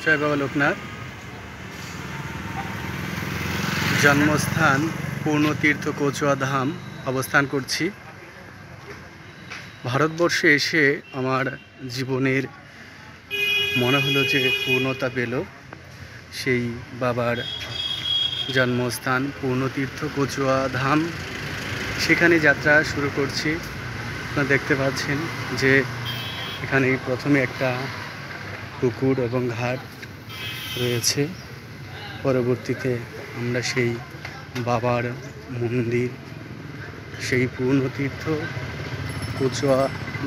জয় বাবা লোকনাথ। জন্মস্থান পূর্ণতীর্থ কচুয়া ধাম অবস্থান করছি। ভারতবর্ষে এসে আমার জীবনের মনে হলো যে পূর্ণতা পেল। সেই বাবার জন্মস্থান পূর্ণতীর্থ কচুয়া ধাম, সেখানে যাত্রা শুরু করছি। আপনারা দেখতে পাচ্ছেন যে এখানে প্রথমে একটা পুকুর এবং ঘাট রয়েছে। পরবর্তীতে আমরা সেই বাবার মন্দির, সেই পূর্ণতীর্থ কচুয়া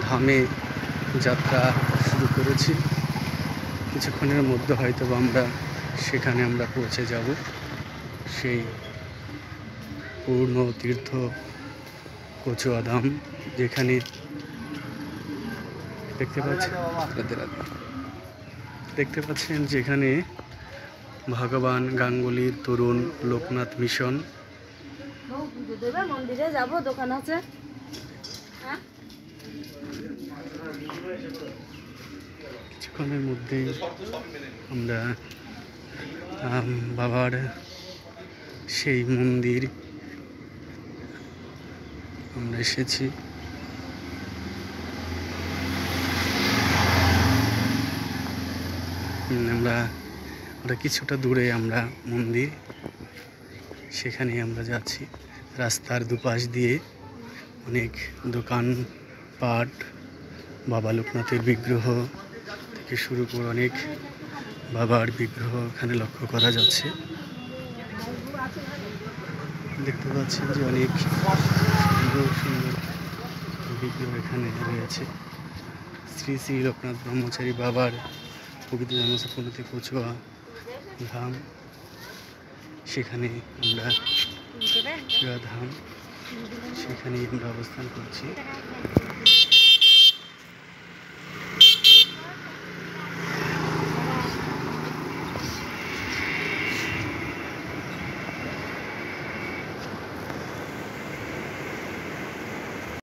ধামে যাত্রা শুরু করেছি। কিছুক্ষণের মধ্যে হয়তো আমরা সেখানে পৌঁছে যাব। সেই পূর্ণতীর্থ কচুয়া ধাম, যেখানে দেখতে পাচ্ছেন যেখানে ভগবান গাঙ্গুলির তরুণ লোকনাথ মিশন। মন্দিরে যাব, দোকান আছে। কিছুক্ষণের মধ্যেই আমরা বাবার সেই মন্দির আমরা এসেছি। আমরা কিছুটা দূরে আমরা মন্দির, সেখানে আমরা যাচ্ছি। রাস্তার দুপাশ দিয়ে অনেক দোকানপাট, বাবা লোকনাথের বিগ্রহ থেকে শুরু করে অনেক বাবার বিগ্রহ এখানে লক্ষ্য করা যাচ্ছে। দেখতে পাচ্ছেন যে অনেক সুন্দর সুন্দর বিগ্রহ এখানে রয়েছে। শ্রী শ্রী লোকনাথ ব্রহ্মচারী বাবার পবিত্র জন্মস্থান পূর্ণতীর্থ কচুয়া ধাম, সেখানে আমরা সেখানেই আমরা অবস্থান করছি।